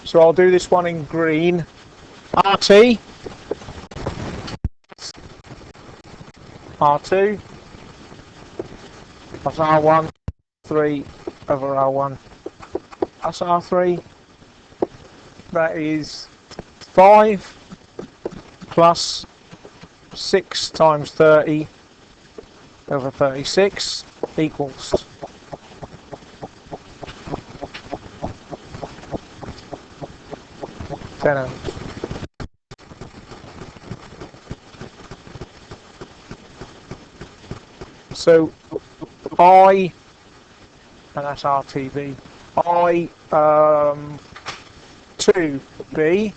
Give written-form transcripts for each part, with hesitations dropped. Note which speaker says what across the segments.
Speaker 1: So I'll do this one in green. RT, R2, that's R1, 3 over R1, that's R3, that is 5 plus 6 times 30 over 36 equals 10 ohms. So I, and that's RTB, I 2B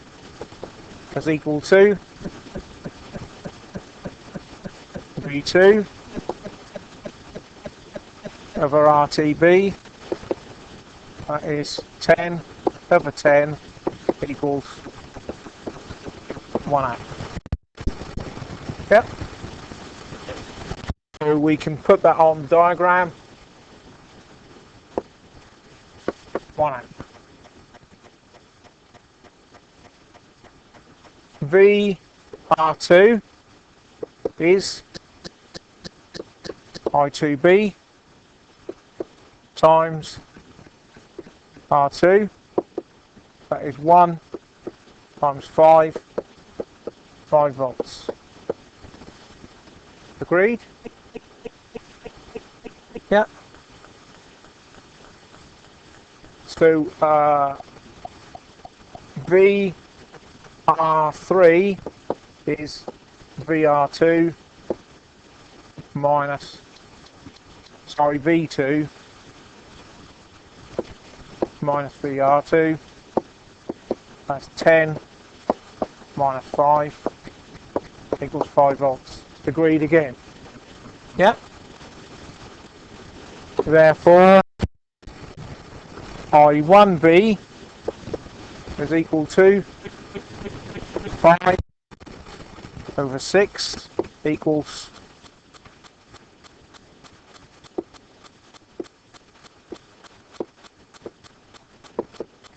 Speaker 1: is equal to V2 over RTB, that is 10 over 10 equals 1 amp. Yep. So we can put that on the diagram. 1 amp. VR2 is I2B times R2, that is 1 times 5 volts. Agreed? Yeah. So VR3 is VR2 minus, sorry, V2 minus VR2, that's 10 minus 5 equals 5 volts. Agreed again? Yep. Therefore, I1B is equal to 5 over 6 equals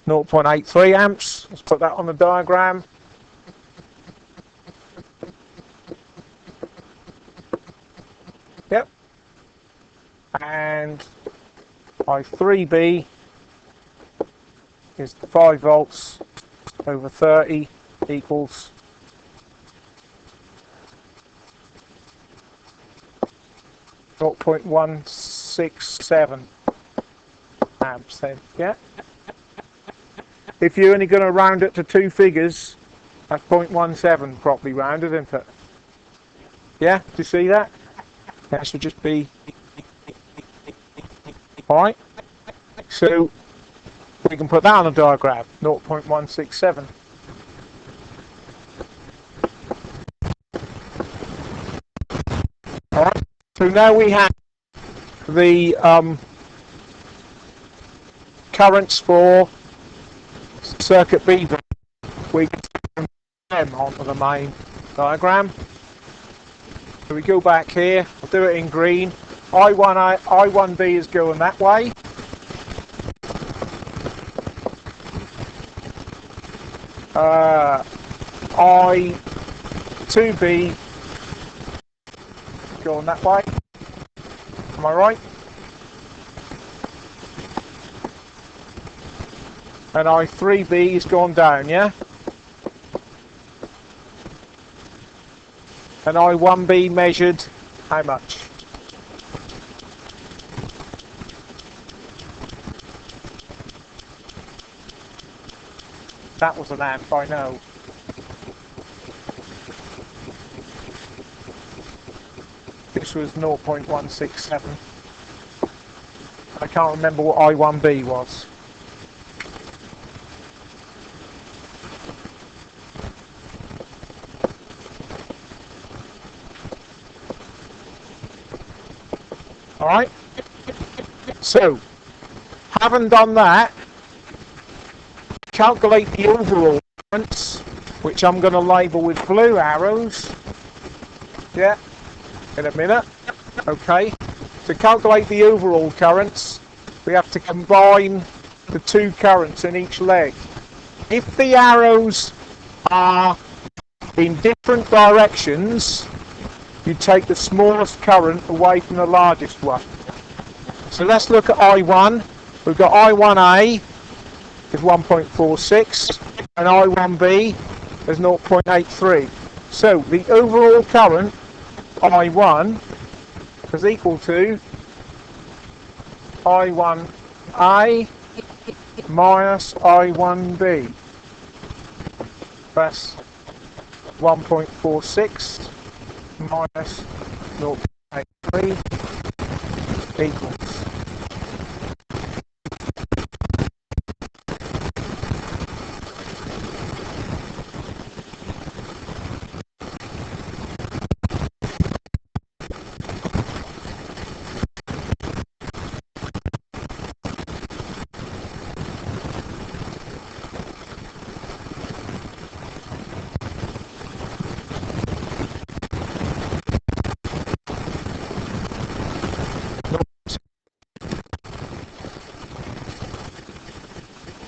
Speaker 1: 0.83 amps. Let's put that on the diagram. Yep. And I3B is 5 volts over 30 equals 0.167 amps then, yeah? If you're only going to round it to 2 figures, that's 0.17 properly rounded, isn't it? Yeah, do you see that? That should just be... Alright, so we can put that on a diagram, 0.167. Alright, so now we have the currents for circuit B. We can put them onto the main diagram. So we go back here, I'll do it in green. I1B is going that way. I2B going that way. Am I right? And I3B is gone down, yeah? And I1B measured how much? That was an amp, I know. This was 0.167. I can't remember what I1B was. Alright, so having done that, calculate the overall currents, which I'm going to label with blue arrows, yeah, in a minute. Okay, to calculate the overall currents, we have to combine the 2 currents in each leg. if the arrows are in different directions, you take the smallest current away from the largest one. So let's look at I1. We've got I1A is 1.46 and I1B is 0.83. So the overall current I1 is equal to I1A minus I1B. That's 1.46 minus 0.83 equals.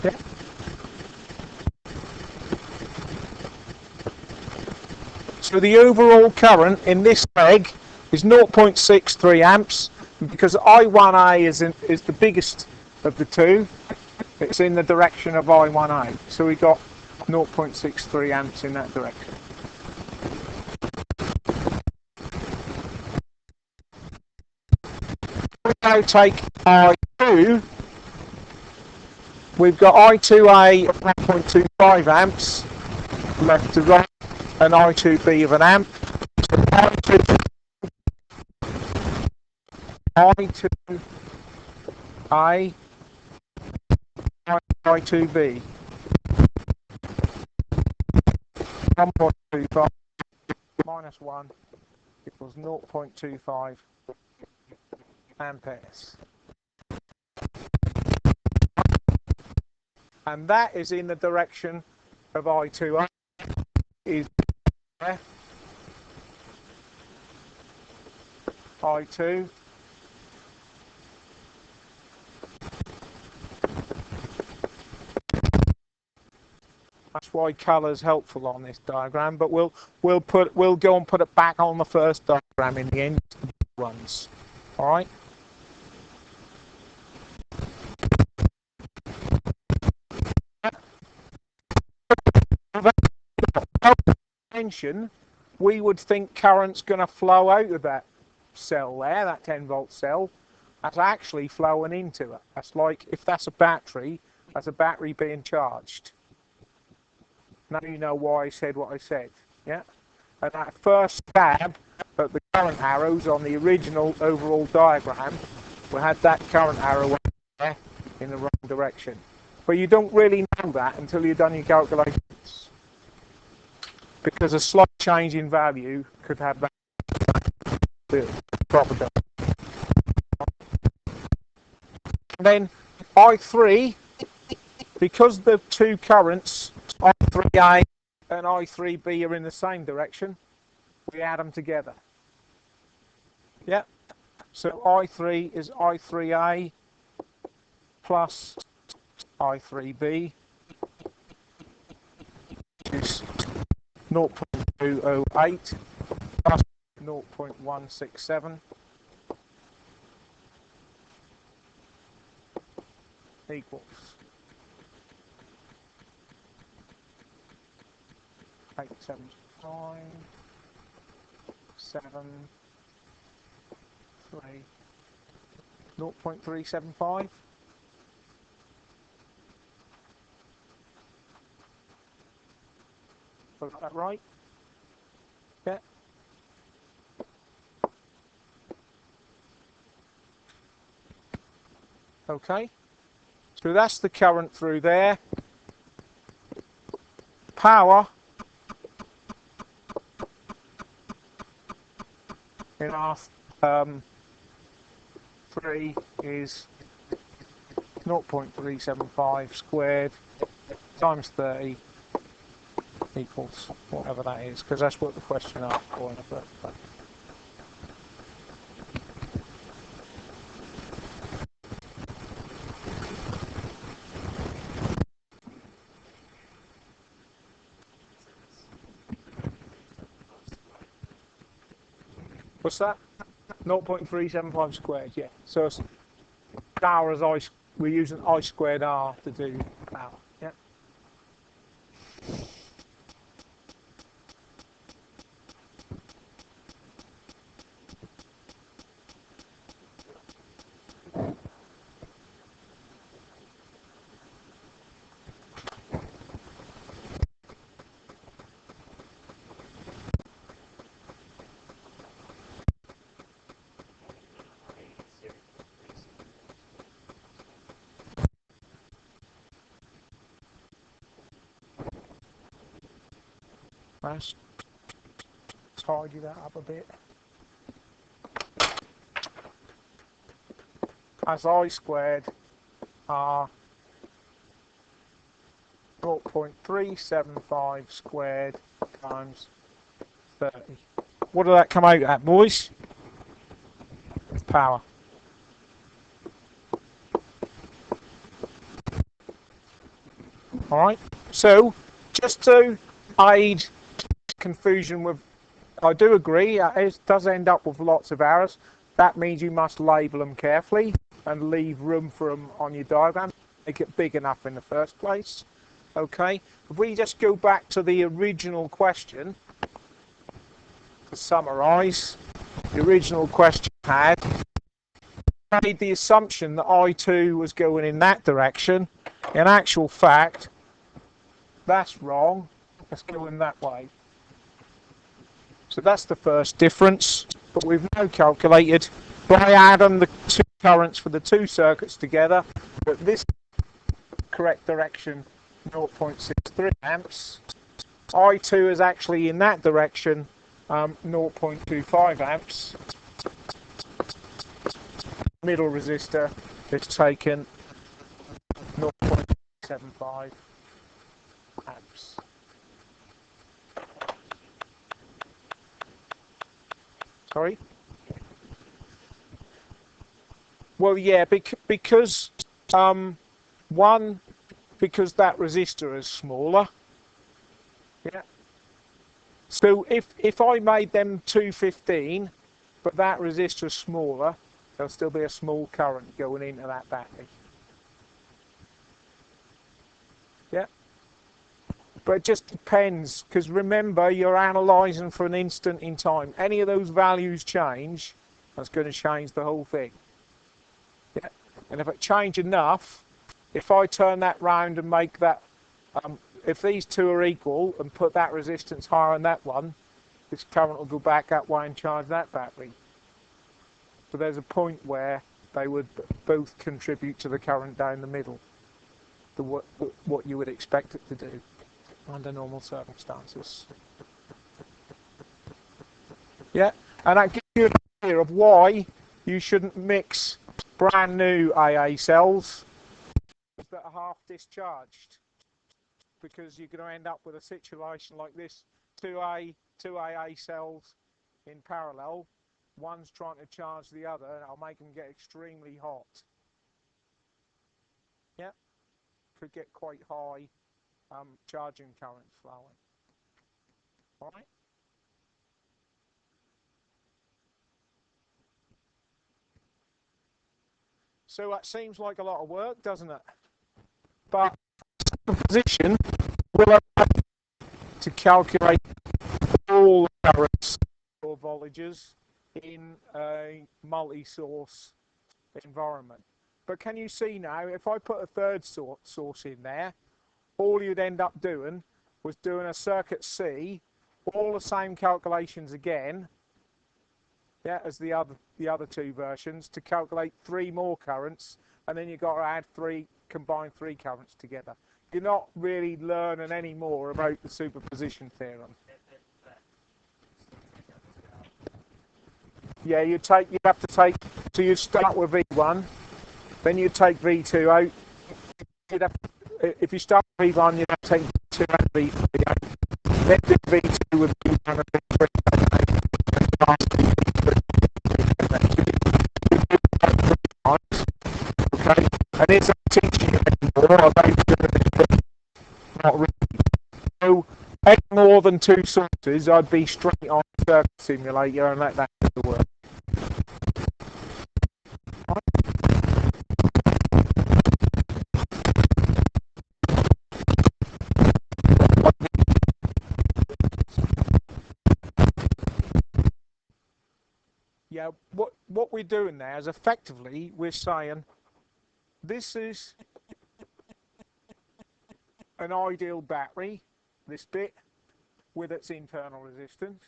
Speaker 1: Yeah. So the overall current in this leg is 0.63 amps. Because I1A is the biggest of the two, it's in the direction of I1A. So we got 0.63 amps in that direction. We now take I2. We've got I2A of 1.25 amps left to right, and I2B of an amp. So I2A, I2B, 1.25 minus 1 equals 0.25 amperes. And that is in the direction of I2A. Is I2 that's why colour is helpful on this diagram, but we'll go and put it back on the first diagram in the end, the ones. All right. Mention, we would think current's going to flow out of that cell there, that 10-volt cell. That's actually flowing into it. That's like, if that's a battery being charged. Now you know why I said what I said. Yeah. And that first stab at the current arrows on the original overall diagram, we had that current arrow there in the wrong direction. But you don't really know that until you've done your calculations, because a slight change in value could have that property. And then I3, because the two currents, I3A and I3B, are in the same direction, we add them together. Yeah. So I3 is I3A plus I3B, which is 0.208 plus 0.167 equals 875 7 3 0.375. Got that right? Yeah. Okay. So that's the current through there. Power in R3 is 0.375 squared times 30 equals whatever that is, because that's what the question asked for in the first place. What's that? 0.375 squared, yeah. So it's power as I, we're using I squared R to do power, yeah. Let's tidy that up a bit. As I squared R 0.375 squared times 30. What did that come out at, boys? Power. Alright, so just to aid confusion with, I do agree, it does end up with lots of errors. That means you must label them carefully and leave room for them on your diagram, make it big enough in the first place. Okay, if we just go back to the original question, to summarise, the original question had made the assumption that I2 was going in that direction. In actual fact, that's wrong. Let's go in that way. So that's the first difference. But we've now calculated by adding the two currents for the two circuits together that this correct direction 0.63 amps. I2 is actually in that direction 0.25 amps. Middle resistor is taken 0.75 amps. Sorry? Well, yeah, because one, because that resistor is smaller. Yeah. So if I made them 215, but that resistor is smaller, there'll still be a small current going into that battery. Yeah. But it just depends, because remember, you're analysing for an instant in time. Any of those values change, that's going to change the whole thing. Yeah. And if it change enough, if I turn that round and make that, if these two are equal and put that resistance higher on that one, this current will go back that way and charge that battery. So there's a point where they would both contribute to the current down the middle, to what you would expect it to do under normal circumstances. Yeah, and that gives you an idea of why you shouldn't mix brand new AA cells that are half discharged, because you're going to end up with a situation like this: two AA cells in parallel, one's trying to charge the other, and I'll make them get extremely hot. Yeah, could get quite high charging current flowing. All right. So that seems like a lot of work, doesn't it? But superposition will allow you to calculate all the currents or voltages in a multi-source environment. But can you see now, if I put a third source in there, all you'd end up doing was doing a circuit C, all the same calculations again, yeah, as the other two versions, to calculate three more currents, and then you've got to add combine three currents together. You're not really learning any more about the superposition theorem. Yeah, you have to take, so you start with V1, then you take V2 out. You'd have, if you start with V1, you'd have to take V2 and V3 out. Then do V2 with V1 and V3 out. Okay, and it's not teaching you anymore about it. Not really. So, any more than two sources, I'd be straight on the circuit simulator and let that go. to work. Yeah, what we're doing there is effectively we're saying this is an ideal battery, this bit, with its internal resistance,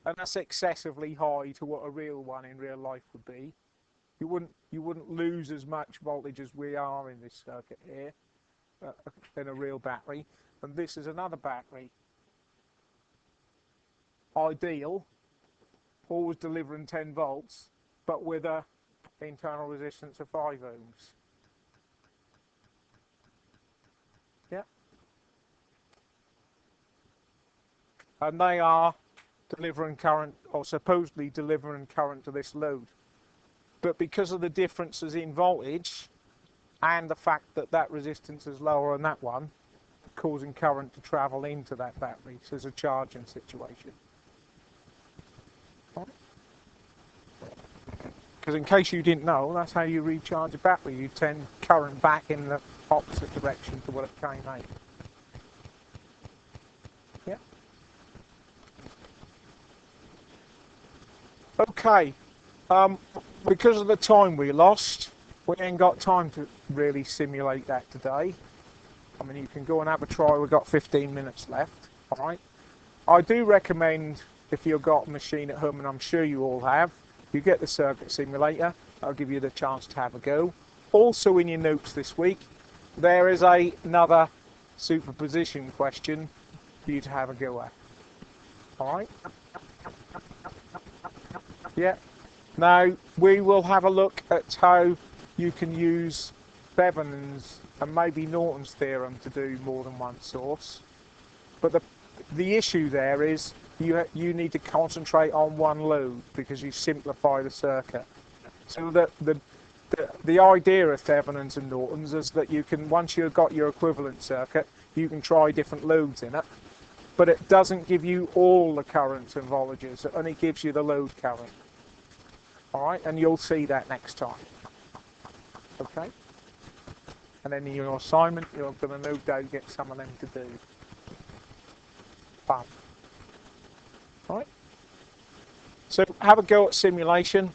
Speaker 1: and that's excessively high to what a real one in real life would be. You wouldn't lose as much voltage as we are in this circuit here in a real battery. And this is another battery, ideal, always delivering 10 volts, but with a internal resistance of 5 ohms. Yeah. And they are delivering current, or supposedly delivering current to this load. But because of the differences in voltage and the fact that that resistance is lower than that one, causing current to travel into that battery, so it's a charging situation. Because in case you didn't know, that's how you recharge a battery. You send current back in the opposite direction to what it came out. Yeah. Okay. Because of the time we lost, we ain't got time to really simulate that today. I mean, you can go and have a try. We've got 15 minutes left. All right. I do recommend, if you've got a machine at home, and I'm sure you all have, you get the circuit simulator. I'll give you the chance to have a go. Also in your notes this week, there is another superposition question for you to have a go at. All right? Yeah. Now, we will have a look at how you can use Thevenin's and maybe Norton's theorem to do more than one source. But the issue there is you need to concentrate on one load because you simplify the circuit. So the idea of Thevenin's and Norton's is that you can, once you've got your equivalent circuit, you can try different loads in it, but it doesn't give you all the currents and voltages. It only gives you the load current. All right, and you'll see that next time. Okay. And then in your assignment, you're going to no doubt get some of them to do. Fun. All right. So have a go at simulation.